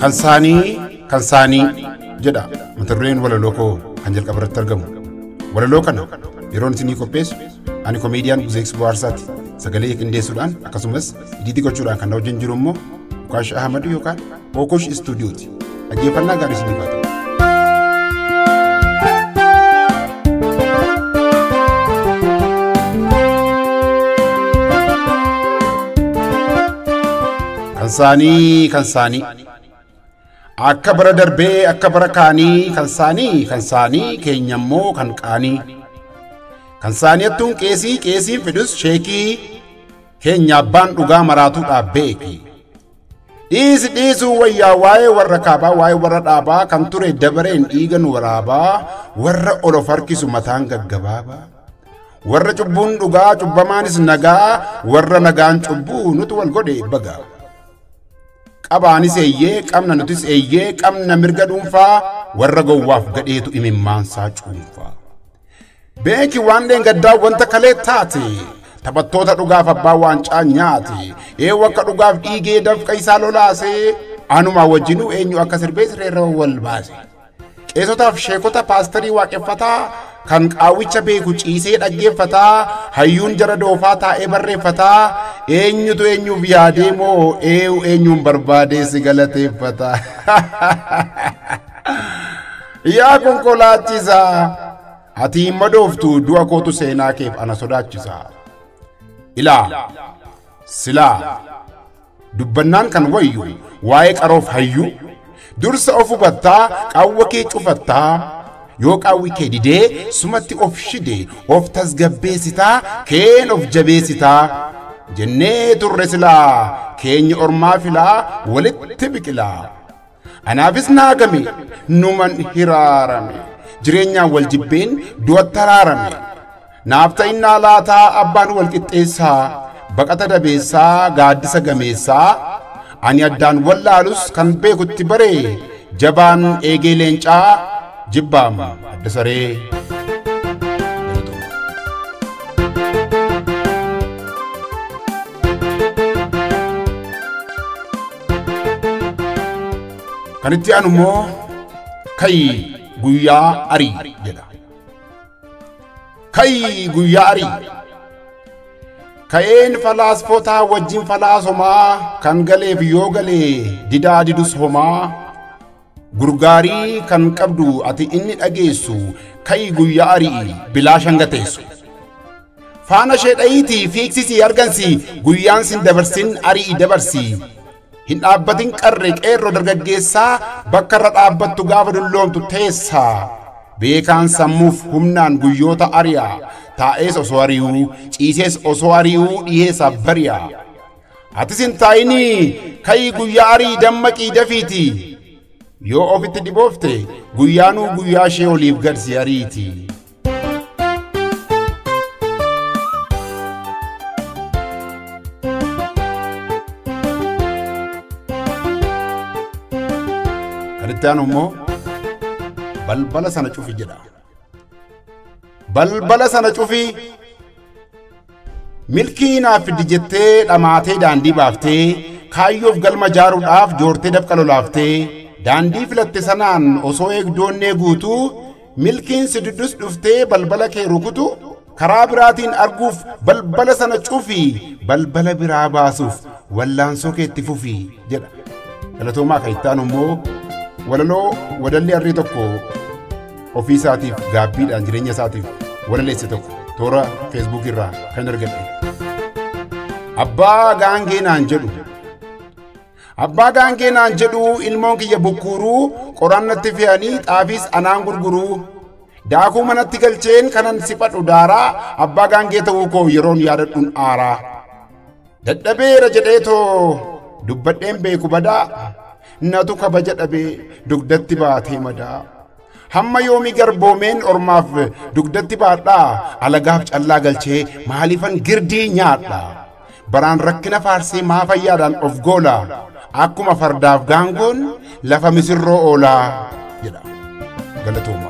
kan saanii jedha mata dureen walaloo koo kan jalqabarratti argamu. Walaloo kana yeroon isinii qopheessu ani komeediyaan Buzeeks Bohaarsaati. Sagalee qindeessuudhaan akkasumas idiitii gochuudhaan kan wajjin jiru immoo Ukaash Ahmad yookaan Okosh Stuudiooti. Dhaggeeffannaa gaarii isiniif haa ta'u. Kan saanii akka bara darbee akka bara kaanii kan saanii keenya immoo kan qaanii kan saaniittuun qeesiin fidus sheekii keenya abbaan dhugaa maraatuudhaaf beeki dhiisuu wayyaa waa'ee warra kaabaa waa'ee warra dhaabaa kan ture dabareen dhiigan waraabaa warra olof harkisu mataan gaggabaabaa warra cubbuun dhugaa cubbamaanis nagaa warra nagaan cubbuu nuti wal godhe bagaa. Qabaanis eeyyee qabna nutis eeyyee qabna mirga dhuunfaa warra gowwaaf gadheetu imimmaansaa cuunfaa. Beeki waan dheengaddaa wanta kalee taate taphattoota dhugaaf abbaa waancaa nyaate akka dhugaaf dhiigee dafqa isaa lolaase anumaa wajjinuu eenyu akka sirbee sireerra wal baase. Qeesotaaf sheekota paasterii waaqeffataa kan qaawwicha beeku ciisee dhaggeeffataa hayyuun jara doofaa taa'ee barreeffataa eenyutu eenyuuf yaadee moo eenyuun barbaadee si galateeffataa. Yaa konkolaachisaa ati hin madooftu du'a kootu seenaa keef ana sodaachisaa. Ilaa silaa dubbannaan kan wayyu waa'ee qaroof hayyu dursa of hubattaa qaawwa kee cufattaa. Yoo qaawwi kee didee sumatti of shide of tasgabbeessitaa keen of jabeessitaa jennee turre silaa keenya ormaa filaa walitti biqilaa. Anaafis naagame numan hiraarame jireenyaan wal jibbeen du'atti haraarame naaf ta'innaa laataa abbaan wal qixxeessaa baqata dabeessaa gaaddisa gameessaa ani addaan wallaalus kan beekutti baree jabaan eegee leencaa. Jibbaam adda saree. Kan itti aanu immoo kayi guyyaa arii jedha. Kayi guyyaa arii. Ka'een falaasfotaa wajjin falaasomaa kan galeef yoo galee didaa didus homaa. Gurgaarii kan qabdu ati inni dhageessu kayi guyyaa arii bilaa shangateessu. Faana ishee dhayiitii fiiksisii argansi guyyaan sin dabarsin arii dabarsi. Hin dhaabbatin qarre qeerroo dargaggeessaa bakka irra dhaabbattu gaafa dulloomtu teessaa. Beekaan sammuuf humnaan guyyoota ari'a taa'ees osoo ari'uu ciisees osoo ari'uu dhiheessa bari'a. Atis hin taa'inii kayi guyyaa arii dammaqii dafiiti. Yoo ofitti dhiboofte guyyaanuu guyyaa ishee oliif gadsi ariiti. Kan itti aanu immoo balbala sana cufi jedha. Balbala sana cufi milkii naaf fiddi jettee dhamaatee daandii baaftee kaayyoof galma jaaruudhaaf joortee dafqa lolaaftee. Daandii filatte sanaan osoo eegdoonnee guutuu milkiin si duddus dhuftee balbala kee rukutu karaa biraatiin arguuf balbala sana cufi balbala biraa baasuuf wallaansoo keetti fufi jedha. Galatoomaa kan itti aanu immoo walaloo wadalli harree tokko ofii isaatiif gaabbiidhaan jireenya isaatiif walaleesse tokko toora feesbuuk irraa kan argadhe. Abbaa gaangee naan jedhu. Abbaa gaangee naan jedhu ilmoon kiyya bukkuuruu qorannatti fe'anii xaafiis anaan gurguruu daakuu manatti galcheen kanan siphadhu daaraa abbaa gaangee ta'uu koo yeroon yaadadhuun aaraa. Dadhabeera jedheetoo dubbadheen beeku badaa natu kabaja dhabee dugdatti baatee madaa. Hamma yoomii garboomeen ormaaf dugdatti baadhaa alagaaf callaa galchee maaliifan girdii nyaadhaa. Baraan rakkina faarsee maa fayyaadhaan of goolaa. Akkuma fardaaf gaangoon lafa misirroo oolaa jedha. Galatooma.